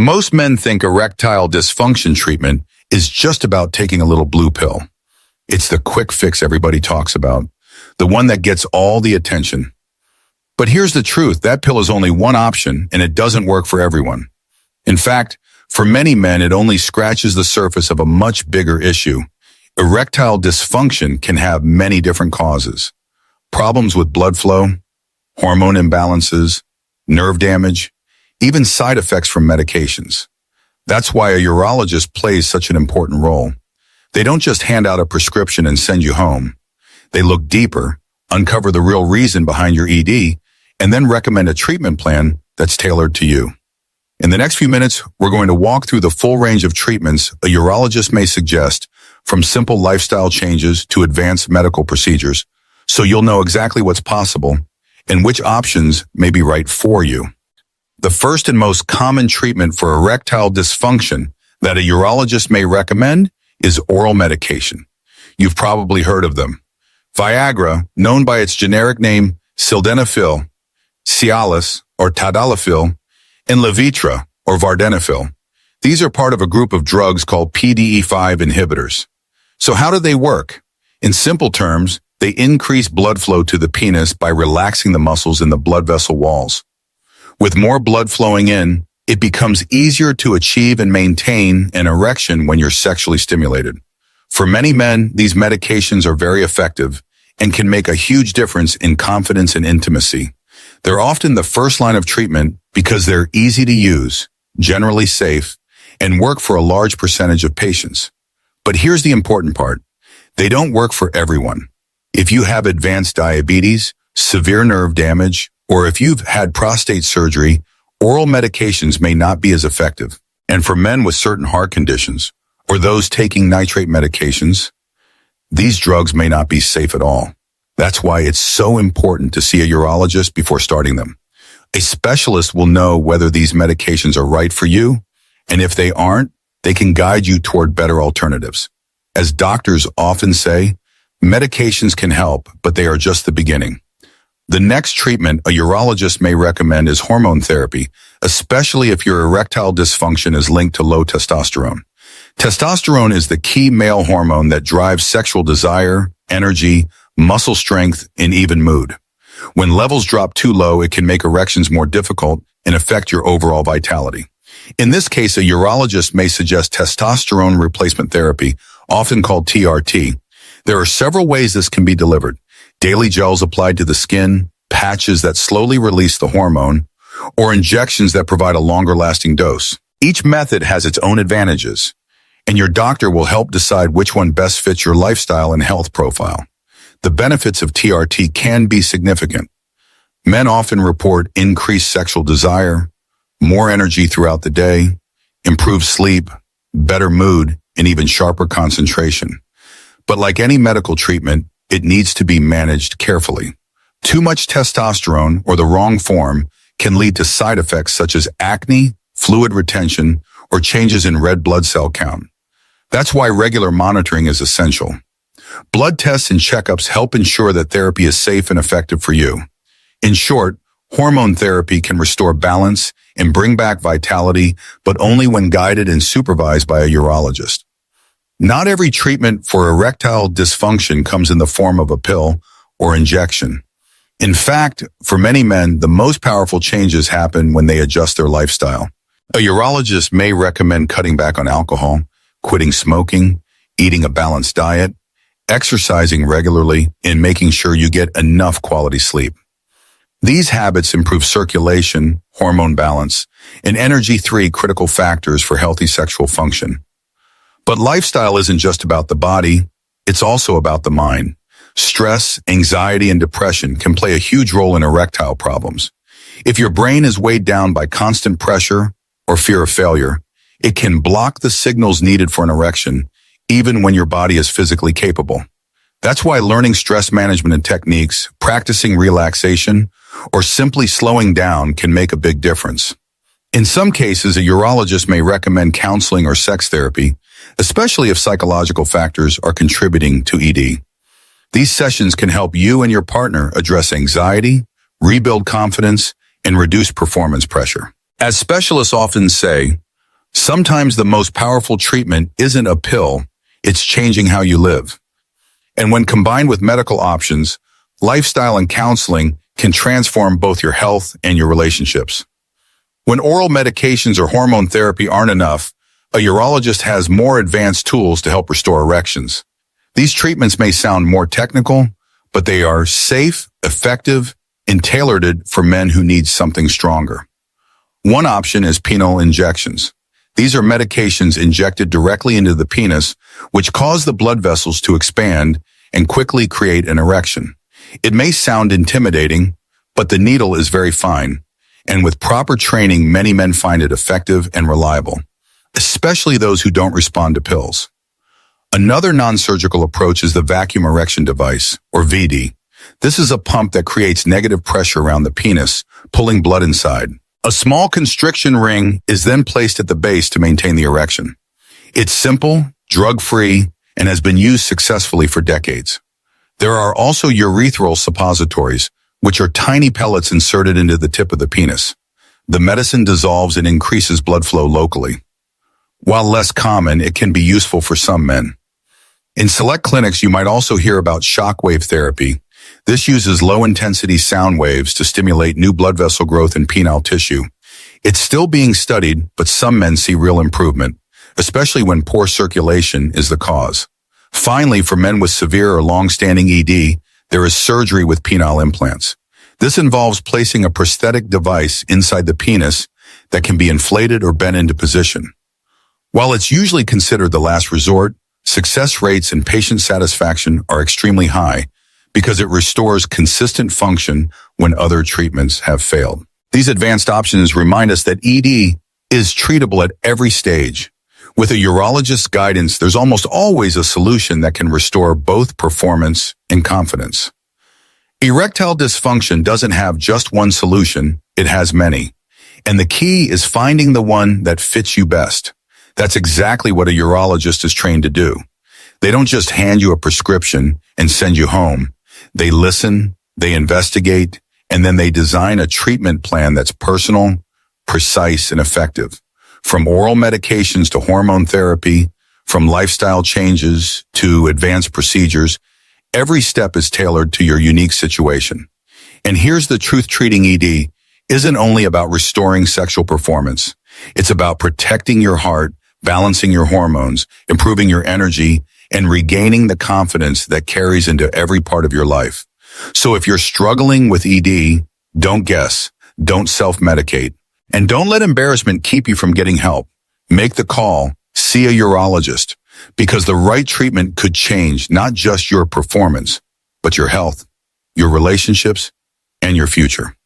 Most men think erectile dysfunction treatment is just about taking a little blue pill. It's the quick fix everybody talks about, the one that gets all the attention. But here's the truth, that pill is only one option and it doesn't work for everyone. In fact, for many men, it only scratches the surface of a much bigger issue. Erectile dysfunction can have many different causes. Problems with blood flow, hormone imbalances, nerve damage, even side effects from medications. That's why a urologist plays such an important role. They don't just hand out a prescription and send you home. They look deeper, uncover the real reason behind your ED, and then recommend a treatment plan that's tailored to you. In the next few minutes, we're going to walk through the full range of treatments a urologist may suggest, from simple lifestyle changes to advanced medical procedures, so you'll know exactly what's possible and which options may be right for you. The first and most common treatment for erectile dysfunction that a urologist may recommend is oral medication. You've probably heard of them. Viagra, known by its generic name sildenafil, Cialis or tadalafil, and Levitra or vardenafil. These are part of a group of drugs called PDE5 inhibitors. So how do they work? In simple terms, they increase blood flow to the penis by relaxing the muscles in the blood vessel walls. With more blood flowing in, it becomes easier to achieve and maintain an erection when you're sexually stimulated. For many men, these medications are very effective and can make a huge difference in confidence and intimacy. They're often the first line of treatment because they're easy to use, generally safe, and work for a large percentage of patients. But here's the important part. They don't work for everyone. If you have advanced diabetes, severe nerve damage, or if you've had prostate surgery, oral medications may not be as effective. And for men with certain heart conditions, or those taking nitrate medications, these drugs may not be safe at all. That's why it's so important to see a urologist before starting them. A specialist will know whether these medications are right for you, and if they aren't, they can guide you toward better alternatives. As doctors often say, medications can help, but they are just the beginning. The next treatment a urologist may recommend is hormone therapy, especially if your erectile dysfunction is linked to low testosterone. Testosterone is the key male hormone that drives sexual desire, energy, muscle strength, and even mood. When levels drop too low, it can make erections more difficult and affect your overall vitality. In this case, a urologist may suggest testosterone replacement therapy, often called TRT. There are several ways this can be delivered. Daily gels applied to the skin, patches that slowly release the hormone, or injections that provide a longer-lasting dose. Each method has its own advantages, and your doctor will help decide which one best fits your lifestyle and health profile. The benefits of TRT can be significant. Men often report increased sexual desire, more energy throughout the day, improved sleep, better mood, and even sharper concentration. But like any medical treatment, it needs to be managed carefully. Too much testosterone or the wrong form can lead to side effects such as acne, fluid retention, or changes in red blood cell count. That's why regular monitoring is essential. Blood tests and checkups help ensure that therapy is safe and effective for you. In short, hormone therapy can restore balance and bring back vitality, but only when guided and supervised by a urologist. Not every treatment for erectile dysfunction comes in the form of a pill or injection. In fact, for many men, the most powerful changes happen when they adjust their lifestyle. A urologist may recommend cutting back on alcohol, quitting smoking, eating a balanced diet, exercising regularly, and making sure you get enough quality sleep. These habits improve circulation, hormone balance, and energy, three critical factors for healthy sexual function. But lifestyle isn't just about the body, it's also about the mind. Stress, anxiety, and depression can play a huge role in erectile problems. If your brain is weighed down by constant pressure or fear of failure, it can block the signals needed for an erection, even when your body is physically capable. That's why learning stress management and techniques, practicing relaxation, or simply slowing down can make a big difference. In some cases, a urologist may recommend counseling or sex therapy, especially if psychological factors are contributing to ED. These sessions can help you and your partner address anxiety, rebuild confidence, and reduce performance pressure. As specialists often say, Sometimes the most powerful treatment isn't a pill, it's changing how you live. And when combined with medical options, lifestyle and counseling can transform both your health and your relationships. When oral medications or hormone therapy aren't enough, a urologist has more advanced tools to help restore erections. These treatments may sound more technical, but they are safe, effective, and tailored for men who need something stronger. One option is penile injections. These are medications injected directly into the penis, which cause the blood vessels to expand and quickly create an erection. It may sound intimidating, but the needle is very fine, and with proper training, many men find it effective and reliable, especially those who don't respond to pills. Another non-surgical approach is the vacuum erection device, or VD. This is a pump that creates negative pressure around the penis, pulling blood inside. A small constriction ring is then placed at the base to maintain the erection. It's simple, drug-free, and has been used successfully for decades. There are also urethral suppositories, which are tiny pellets inserted into the tip of the penis. The medicine dissolves and increases blood flow locally. While less common, it can be useful for some men. In select clinics, you might also hear about shockwave therapy. This uses low-intensity sound waves to stimulate new blood vessel growth in penile tissue. It's still being studied, but some men see real improvement, especially when poor circulation is the cause. Finally, for men with severe or long-standing ED, there is surgery with penile implants. This involves placing a prosthetic device inside the penis that can be inflated or bent into position. While it's usually considered the last resort, success rates and patient satisfaction are extremely high because it restores consistent function when other treatments have failed. These advanced options remind us that ED is treatable at every stage. With a urologist's guidance, there's almost always a solution that can restore both performance and confidence. Erectile dysfunction doesn't have just one solution, it has many. And the key is finding the one that fits you best. That's exactly what a urologist is trained to do. They don't just hand you a prescription and send you home. They listen, they investigate, and then they design a treatment plan that's personal, precise, and effective. From oral medications to hormone therapy, from lifestyle changes to advanced procedures, every step is tailored to your unique situation. And here's the truth: treating ED isn't only about restoring sexual performance. It's about protecting your heart, balancing your hormones, improving your energy, and regaining the confidence that carries into every part of your life. So if you're struggling with ED, don't guess, don't self-medicate, and don't let embarrassment keep you from getting help. Make the call, see a urologist, because the right treatment could change not just your performance, but your health, your relationships, and your future.